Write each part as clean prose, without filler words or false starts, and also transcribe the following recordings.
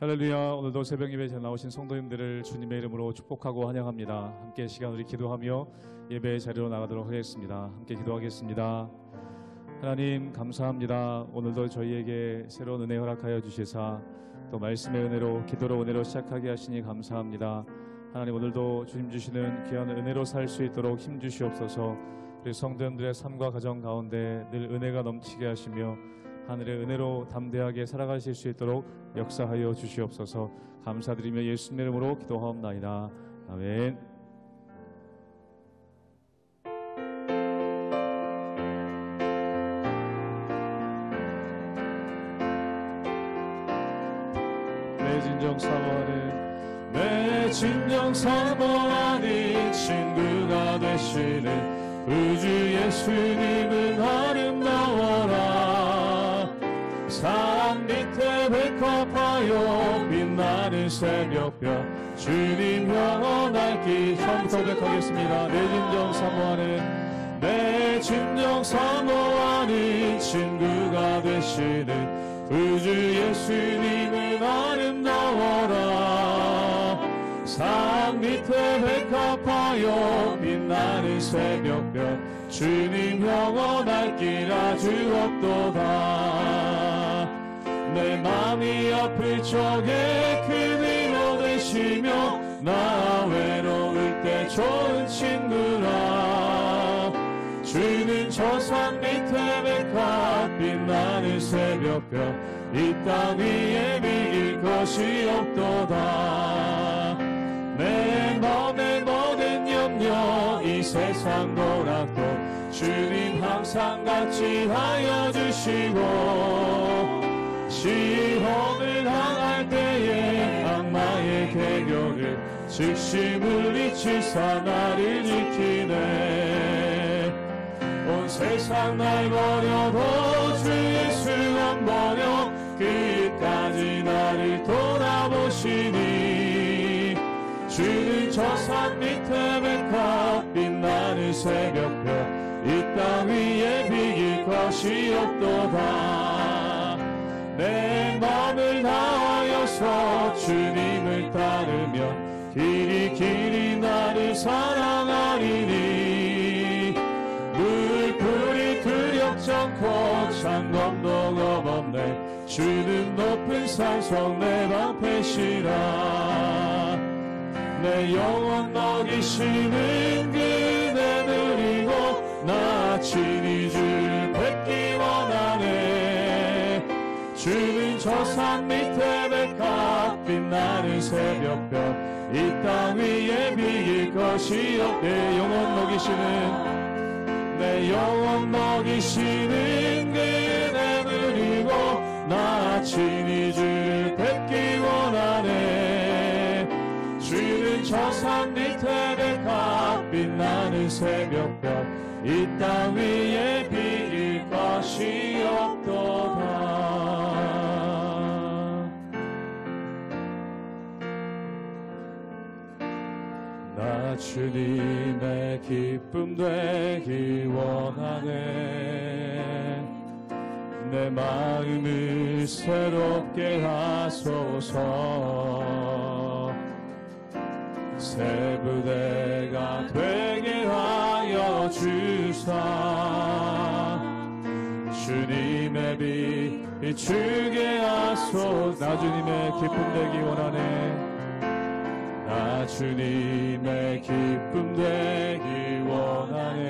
할렐루야. 오늘도 새벽 예배에 나오신 성도님들을 주님의 이름으로 축복하고 환영합니다. 함께 시간 우리 기도하며 예배의 자리로 나가도록 하겠습니다. 함께 기도하겠습니다. 하나님 감사합니다. 오늘도 저희에게 새로운 은혜 허락하여 주시사 또 말씀의 은혜로 기도로 은혜로 시작하게 하시니 감사합니다. 하나님 오늘도 주님 주시는 귀한 은혜로 살 수 있도록 힘 주시옵소서. 우리 성도님들의 삶과 가정 가운데 늘 은혜가 넘치게 하시며 하늘의 은혜로 담대하게 살아가실 수 있도록 역사하여 주시옵소서. 감사드리며 예수님의 이름으로 기도하옵나이다. 아멘. 내 진정 사모하는 내 진정 사모하는 친구가 되시는 우주 예수님은 아름다워라. 산 밑에 백합하여 빛나는 새벽별 주님 영원할 길. 처음부터 고백하겠습니다. 내 진정 사모하는 내 진정 사모하는 친구가 되시는 우주 예수님은 아름다워라. 산 밑에 백합하여 빛나는 새벽별 주님 영원할 길 아주 없도다. 내 맘이 아플 적에 큰 위로 되시며 나 외로울 때 좋은 친구라. 주는 저 산 밑에 백합 빛나는 새벽별 이 땅 위에 비길 것이 없도다. 내 맘의 모든 염려 이 세상 도락도 주님 항상 같이 하여 주시고 시험을 당할 때에 악마의 계교를 즉시 물리치사 나를 지키네. 온 세상 날 버려도 주 예수 안 버려 끝까지 나를 돌아보시니. 주는 저 산 밑에 백합 빛나는 새벽별 이 땅 위에 비길 것이 없도다. 내 맘을 다하여서 주님을 따르면 길이 길이 나를 사랑하리니. 물풀이 두렵잖고 창검도 겁없네. 주는 높은 산성 내 방패시라. 내 영혼 먹이시는 그대 누리고 나 친히 주를 뵙기 원하네. 주는 저 산 밑에 백합 빛나는 새벽별 이 땅 위에 비길 것이 없네. 영혼 먹이시는 내 영혼 먹이시는 그대 누리고 나 친히 주를 뵙기 원하네. 주는 저 산 밑에 백합 빛나는 새벽별 이 땅 위에 비길 것이 없도다. 나 주님의 기쁨 되기 원하네. 내 마음을 새롭게 하소서. 새 부대가 되게 하여 주사. 주님의 빛 비추게 하소서. 나 주님의 기쁨 되기 원하네. 나 주님의 기쁨 되기 원하네.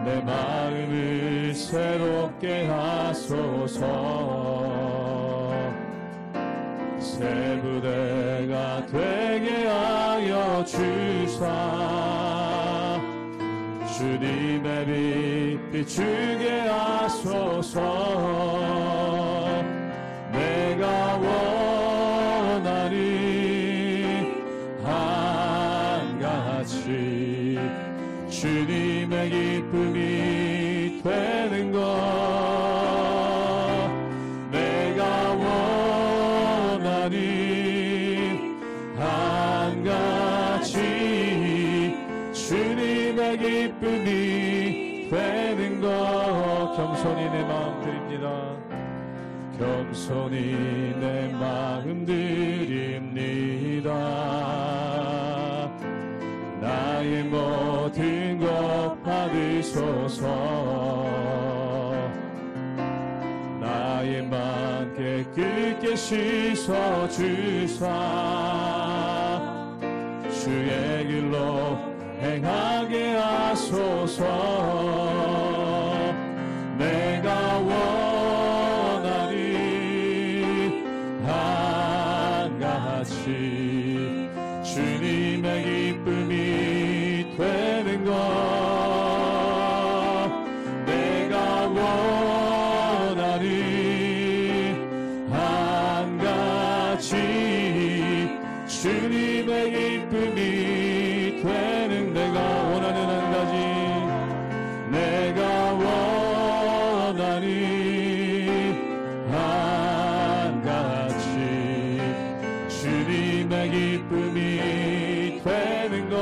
내 마음을 새롭게 하소서. 새 부대가 되게 하여 주사. 주님의 빛 비추게 하소서. 내가 원하니 한같이 주님의 기쁨이 되는 것. 내가 원하니 한같이 주님의 기쁨이 되는 것. 겸손히 내 마음 드립니다. 겸손히 내 마음 드립니다. 나의 모든 것 받으소서. 나의 맘 깨끗게 씻어주사 주의 길로 행하게 하소서. 내가 원하니 한가같이 주님의 기쁨이 되는 것. 내가 원하니 한가같이 주님의 기쁨이 되는. 내가 원하는 한 가지. 내가 원하니 한가같이 주님의 기쁨이 되는 것.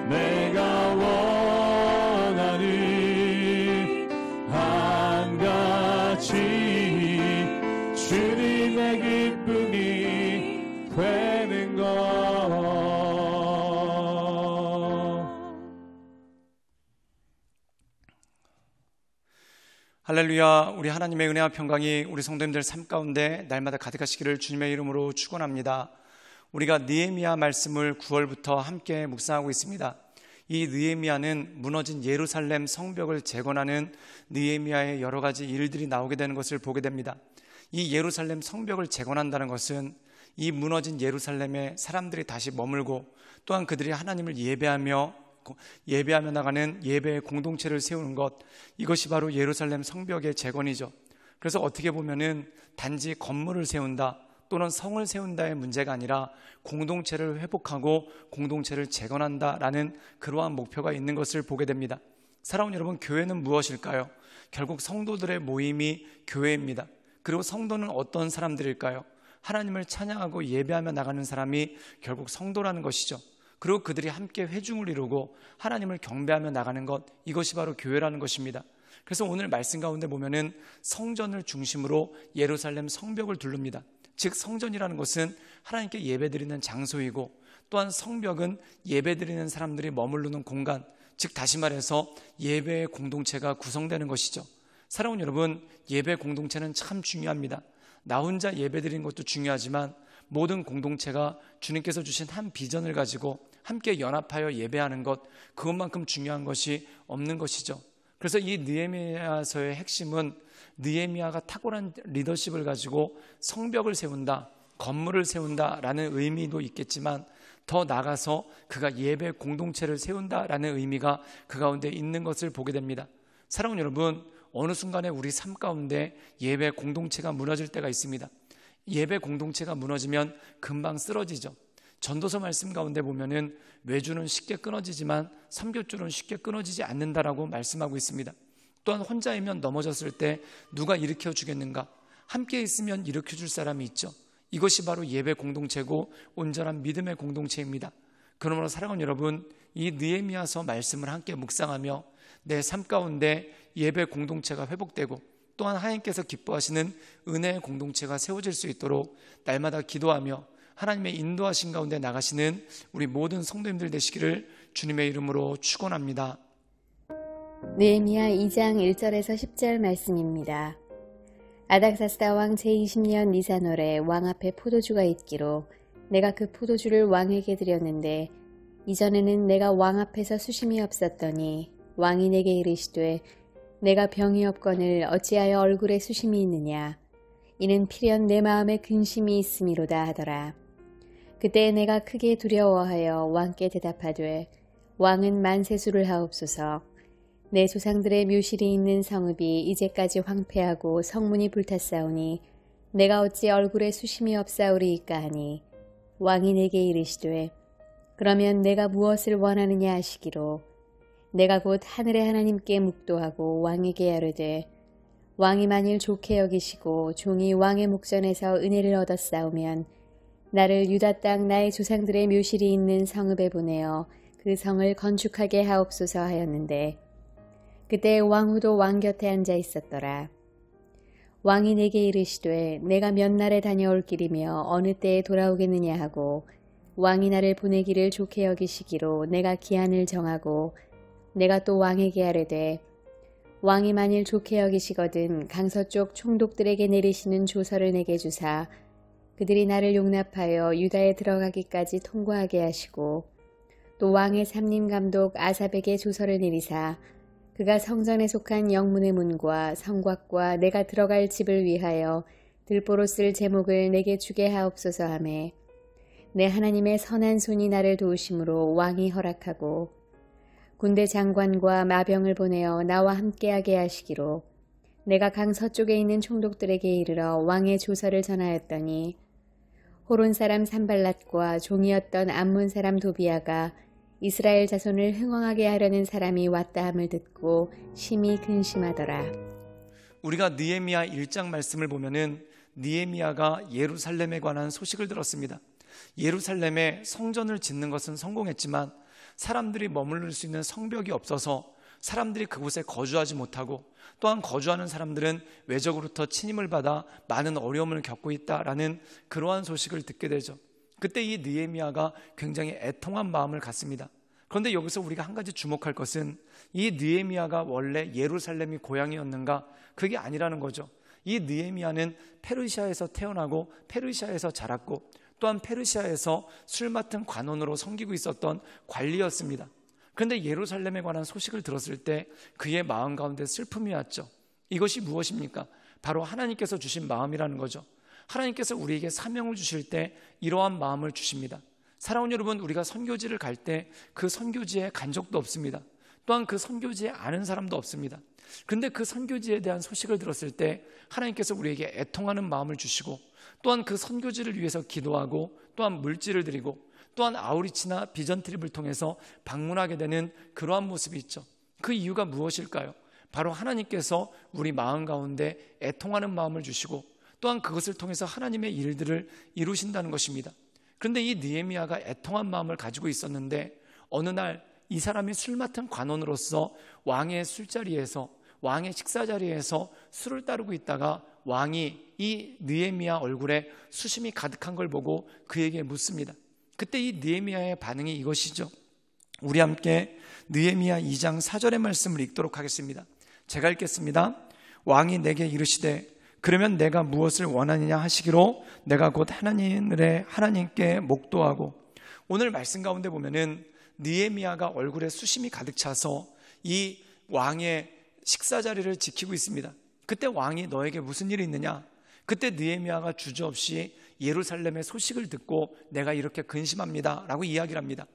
내가 원하니 한가같이 주님의 기쁨이 되는 것. 할렐루야. 우리 하나님의 은혜와 평강이 우리 성도님들 삶 가운데 날마다 가득하시기를 주님의 이름으로 축원합니다. 우리가 느헤미야 말씀을 9월부터 함께 묵상하고 있습니다. 이 느헤미야는 무너진 예루살렘 성벽을 재건하는 느헤미야의 여러 가지 일들이 나오게 되는 것을 보게 됩니다. 이 예루살렘 성벽을 재건한다는 것은 이 무너진 예루살렘에 사람들이 다시 머물고 또한 그들이 하나님을 예배하며 나가는 예배의 공동체를 세우는 것, 이것이 바로 예루살렘 성벽의 재건이죠. 그래서 어떻게 보면은 단지 건물을 세운다 또는 성을 세운다의 문제가 아니라 공동체를 회복하고 공동체를 재건한다라는 그러한 목표가 있는 것을 보게 됩니다. 사랑하는 여러분, 교회는 무엇일까요? 결국 성도들의 모임이 교회입니다. 그리고 성도는 어떤 사람들일까요? 하나님을 찬양하고 예배하며 나가는 사람이 결국 성도라는 것이죠. 그리고 그들이 함께 회중을 이루고 하나님을 경배하며 나가는 것, 이것이 바로 교회라는 것입니다. 그래서 오늘 말씀 가운데 보면은 성전을 중심으로 예루살렘 성벽을 두릅니다. 즉 성전이라는 것은 하나님께 예배드리는 장소이고 또한 성벽은 예배드리는 사람들이 머무르는 공간, 즉 다시 말해서 예배의 공동체가 구성되는 것이죠. 사랑하는 여러분, 예배 공동체는 참 중요합니다. 나 혼자 예배드리는 것도 중요하지만 모든 공동체가 주님께서 주신 한 비전을 가지고 함께 연합하여 예배하는 것, 그것만큼 중요한 것이 없는 것이죠. 그래서 이 느헤미야서의 핵심은 느헤미야가 탁월한 리더십을 가지고 성벽을 세운다, 건물을 세운다라는 의미도 있겠지만 더 나아가서 그가 예배 공동체를 세운다라는 의미가 그 가운데 있는 것을 보게 됩니다. 사랑하는 여러분, 어느 순간에 우리 삶 가운데 예배 공동체가 무너질 때가 있습니다. 예배 공동체가 무너지면 금방 쓰러지죠. 전도서 말씀 가운데 보면은 외주는 쉽게 끊어지지만 삼겹줄은 쉽게 끊어지지 않는다라고 말씀하고 있습니다. 또한 혼자이면 넘어졌을 때 누가 일으켜 주겠는가? 함께 있으면 일으켜 줄 사람이 있죠. 이것이 바로 예배 공동체고 온전한 믿음의 공동체입니다. 그러므로 사랑하는 여러분, 이 느헤미야서 말씀을 함께 묵상하며 내 삶 가운데 예배 공동체가 회복되고 또한 하나님께서 기뻐하시는 은혜의 공동체가 세워질 수 있도록 날마다 기도하며 하나님의 인도하신 가운데 나가시는 우리 모든 성도님들 되시기를 주님의 이름으로 축원합니다. 느헤미야 2장 1절에서 10절 말씀입니다. 아닥사스다 왕 제20년 니산월에 왕 앞에 포도주가 있기로 내가 그 포도주를 왕에게 드렸는데 이전에는 내가 왕 앞에서 수심이 없었더니 왕이 내게 이르시되 내가 병이 없거늘 어찌하여 얼굴에 수심이 있느냐? 이는 필연 내 마음에 근심이 있음이로다 하더라. 그때 내가 크게 두려워하여 왕께 대답하되 왕은 만세수를 하옵소서. 내 조상들의 묘실이 있는 성읍이 이제까지 황폐하고 성문이 불탔사오니 내가 어찌 얼굴에 수심이 없사오리이까 하니 왕이 내게 이르시되 그러면 내가 무엇을 원하느냐 하시기로 내가 곧 하늘의 하나님께 묵도하고 왕에게 아뢰되 왕이 만일 좋게 여기시고 종이 왕의 목전에서 은혜를 얻었사오면 나를 유다 땅 나의 조상들의 묘실이 있는 성읍에 보내어 그 성을 건축하게 하옵소서 하였는데 그때 왕후도 왕 곁에 앉아 있었더라. 왕이 내게 이르시되 내가 몇 날에 다녀올 길이며 어느 때에 돌아오겠느냐 하고 왕이 나를 보내기를 좋게 여기시기로 내가 기한을 정하고 내가 또 왕에게 아뢰되 왕이 만일 좋게 여기시거든 강서쪽 총독들에게 내리시는 조서를 내게 주사 그들이 나를 용납하여 유다에 들어가기까지 통과하게 하시고 또 왕의 삼림감독 아삽에게 조서를 내리사 그가 성전에 속한 영문의 문과 성곽과 내가 들어갈 집을 위하여 들보로 쓸 제목을 내게 주게 하옵소서 하매 내 하나님의 선한 손이 나를 도우심으로 왕이 허락하고 군대 장관과 마병을 보내어 나와 함께하게 하시기로 내가 강 서쪽에 있는 총독들에게 이르러 왕의 조서를 전하였더니 호론 사람 산발랏과 종이었던 암몬 사람 도비아가 이스라엘 자손을 흥왕하게 하려는 사람이 왔다 함을 듣고 심히 근심하더라. 우리가 느헤미야 1장 말씀을 보면은 느헤미야가 예루살렘에 관한 소식을 들었습니다. 예루살렘에 성전을 짓는 것은 성공했지만 사람들이 머무를 수 있는 성벽이 없어서 사람들이 그곳에 거주하지 못하고 또한 거주하는 사람들은 외적으로부터 침입을 받아 많은 어려움을 겪고 있다라는 그러한 소식을 듣게 되죠. 그때 이 느헤미야가 굉장히 애통한 마음을 갖습니다. 그런데 여기서 우리가 한 가지 주목할 것은 이 느헤미야가 원래 예루살렘이 고향이었는가? 그게 아니라는 거죠. 이 느헤미야는 페르시아에서 태어나고 페르시아에서 자랐고 또한 페르시아에서 술 맡은 관원으로 섬기고 있었던 관리였습니다. 그런데 예루살렘에 관한 소식을 들었을 때 그의 마음 가운데 슬픔이 왔죠. 이것이 무엇입니까? 바로 하나님께서 주신 마음이라는 거죠. 하나님께서 우리에게 사명을 주실 때 이러한 마음을 주십니다. 사랑하는 여러분, 우리가 선교지를 갈 때 그 선교지에 간 적도 없습니다. 또한 그 선교지에 아는 사람도 없습니다. 그런데 그 선교지에 대한 소식을 들었을 때 하나님께서 우리에게 애통하는 마음을 주시고 또한 그 선교지를 위해서 기도하고 또한 물질을 드리고 또한 아우리치나 비전 트립을 통해서 방문하게 되는 그러한 모습이 있죠. 그 이유가 무엇일까요? 바로 하나님께서 우리 마음 가운데 애통하는 마음을 주시고 또한 그것을 통해서 하나님의 일들을 이루신다는 것입니다. 그런데 이 느헤미야가 애통한 마음을 가지고 있었는데 어느 날 이 사람이 술 맡은 관원으로서 왕의 술자리에서 왕의 식사자리에서 술을 따르고 있다가 왕이 이 느헤미야 얼굴에 수심이 가득한 걸 보고 그에게 묻습니다. 그때 이 느헤미야의 반응이 이것이죠. 우리 함께 느헤미야 2장 4절의 말씀을 읽도록 하겠습니다. 제가 읽겠습니다. 왕이 내게 이르시되 그러면 내가 무엇을 원하느냐 하시기로 내가 곧 하나님께 목도하고. 오늘 말씀 가운데 보면은 느헤미야가 얼굴에 수심이 가득 차서 이 왕의 식사 자리를 지키고 있습니다. 그때 왕이 너에게 무슨 일이 있느냐? 그때 느헤미야가 주저없이 예루살렘의 소식을 듣고 내가 이렇게 근심합니다 라고 이야기를 합니다.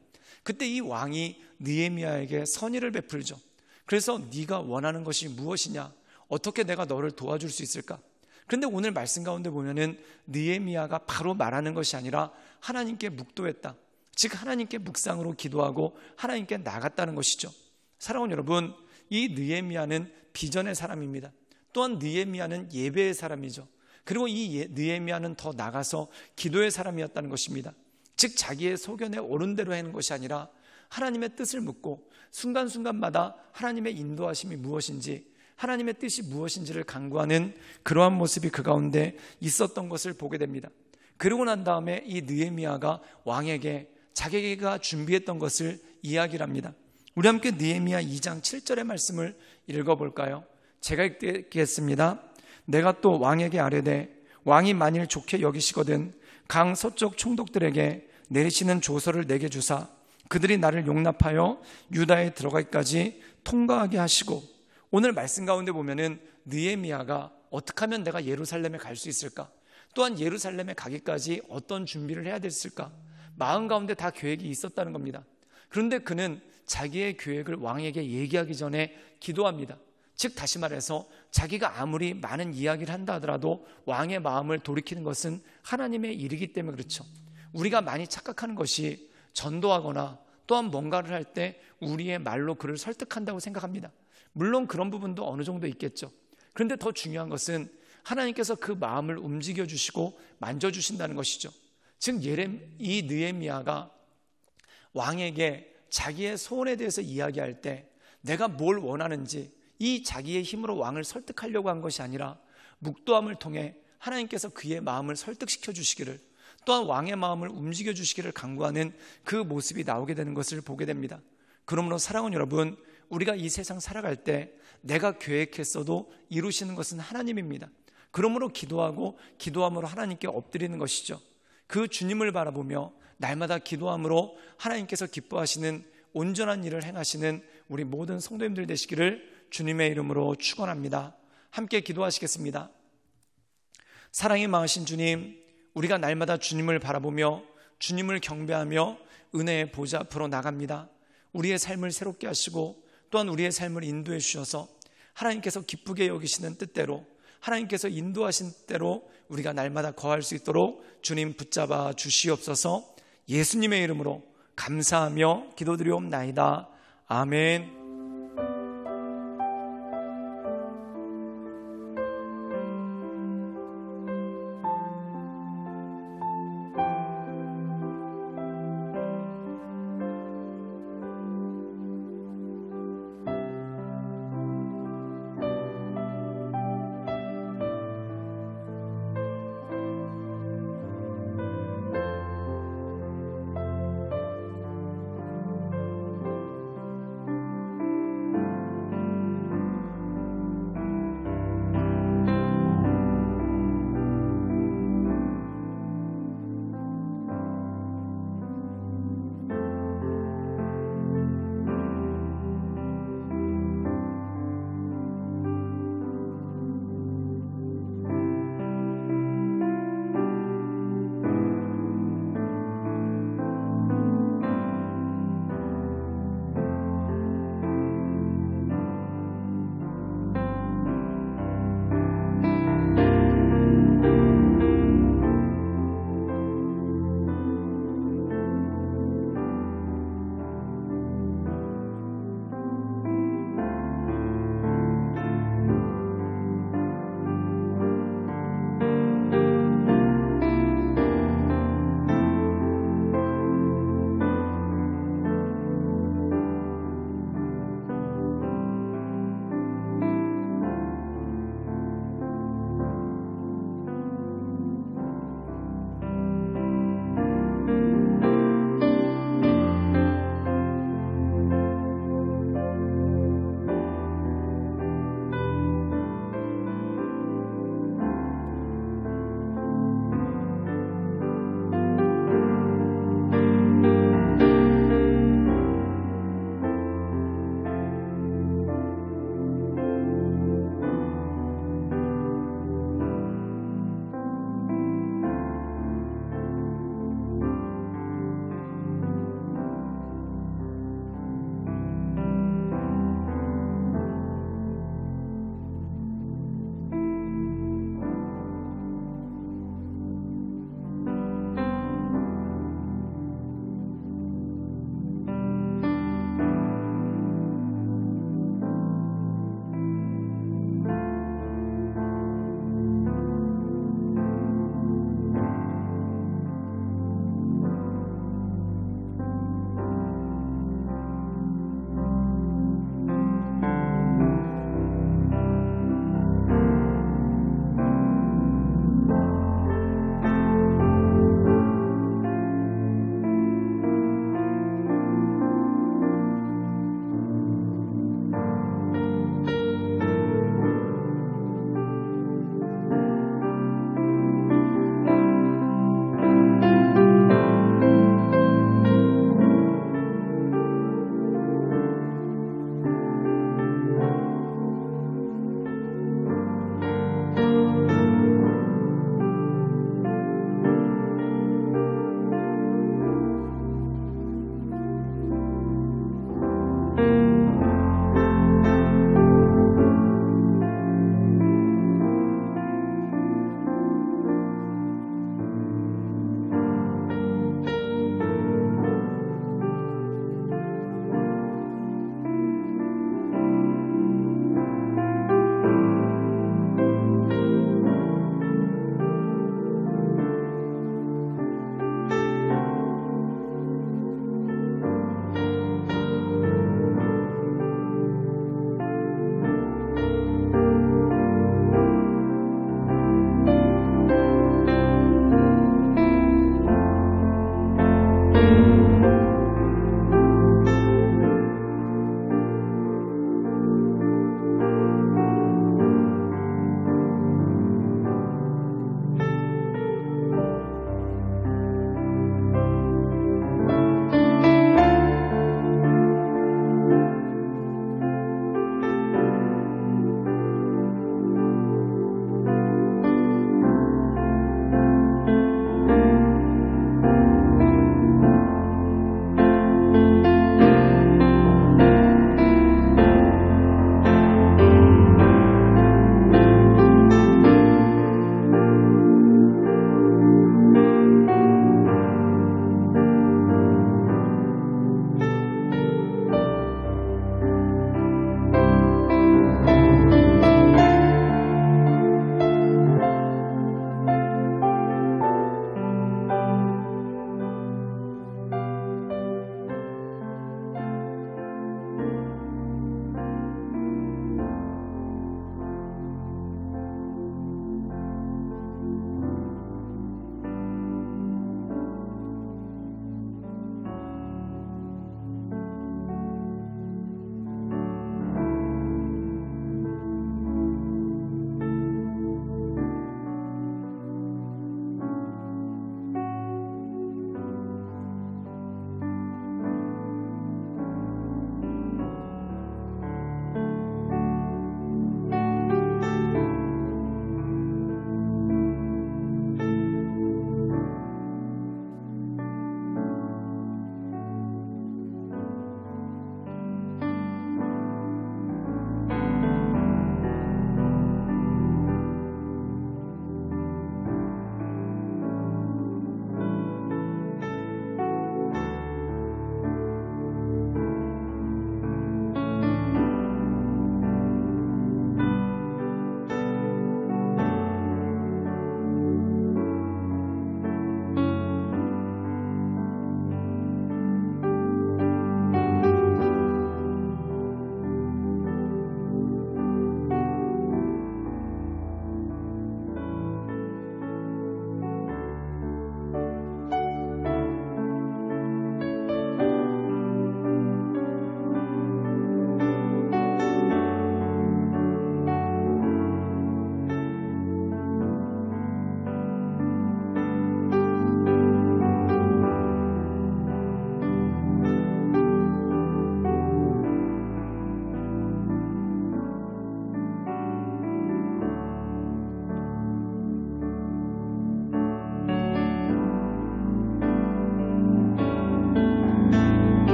그때 이 왕이 느헤미야에게 선의를 베풀죠. 그래서 네가 원하는 것이 무엇이냐? 어떻게 내가 너를 도와줄 수 있을까? 그런데 오늘 말씀 가운데 보면은 느헤미야가 바로 말하는 것이 아니라 하나님께 묵도했다. 즉 하나님께 묵상으로 기도하고 하나님께 나갔다는 것이죠. 사랑하는 여러분, 이 느헤미야는 비전의 사람입니다. 또한 느헤미야는 예배의 사람이죠. 그리고 이 느헤미야는 더 나가서 기도의 사람이었다는 것입니다. 즉 자기의 소견에 옳은 대로 하는 것이 아니라 하나님의 뜻을 묻고 순간순간마다 하나님의 인도하심이 무엇인지 하나님의 뜻이 무엇인지를 간구하는 그러한 모습이 그 가운데 있었던 것을 보게 됩니다. 그러고 난 다음에 이 느헤미야가 왕에게 자기가 준비했던 것을 이야기를 합니다. 우리 함께 느헤미야 2장 7절의 말씀을 읽어볼까요? 제가 읽겠습니다. 내가 또 왕에게 아뢰되 왕이 만일 좋게 여기시거든 강 서쪽 총독들에게 내리시는 조서를 내게 주사 그들이 나를 용납하여 유다에 들어가기까지 통과하게 하시고. 오늘 말씀 가운데 보면은 느헤미야가 어떻게 하면 내가 예루살렘에 갈 수 있을까? 또한 예루살렘에 가기까지 어떤 준비를 해야 됐을까? 마음 가운데 다 계획이 있었다는 겁니다. 그런데 그는 자기의 계획을 왕에게 얘기하기 전에 기도합니다. 즉 다시 말해서 자기가 아무리 많은 이야기를 한다 하더라도 왕의 마음을 돌이키는 것은 하나님의 일이기 때문에 그렇죠. 우리가 많이 착각하는 것이 전도하거나 또한 뭔가를 할 때 우리의 말로 그를 설득한다고 생각합니다. 물론 그런 부분도 어느 정도 있겠죠. 그런데 더 중요한 것은 하나님께서 그 마음을 움직여주시고 만져주신다는 것이죠. 즉 이 느헤미야가 왕에게 자기의 소원에 대해서 이야기할 때 내가 뭘 원하는지 이 자기의 힘으로 왕을 설득하려고 한 것이 아니라 묵도함을 통해 하나님께서 그의 마음을 설득시켜 주시기를, 또한 왕의 마음을 움직여 주시기를 간구하는 그 모습이 나오게 되는 것을 보게 됩니다. 그러므로 사랑하는 여러분, 우리가 이 세상 살아갈 때 내가 계획했어도 이루시는 것은 하나님입니다. 그러므로 기도하고 기도함으로 하나님께 엎드리는 것이죠. 그 주님을 바라보며 날마다 기도함으로 하나님께서 기뻐하시는 온전한 일을 행하시는 우리 모든 성도님들 되시기를 주님의 이름으로 축원합니다. 함께 기도하시겠습니다. 사랑이 많으신 주님, 우리가 날마다 주님을 바라보며 주님을 경배하며 은혜의 보좌 앞으로 나갑니다. 우리의 삶을 새롭게 하시고 또한 우리의 삶을 인도해 주셔서 하나님께서 기쁘게 여기시는 뜻대로, 하나님께서 인도하신 뜻대로 우리가 날마다 거할 수 있도록 주님 붙잡아 주시옵소서. 예수님의 이름으로 감사하며 기도드리옵나이다. 아멘.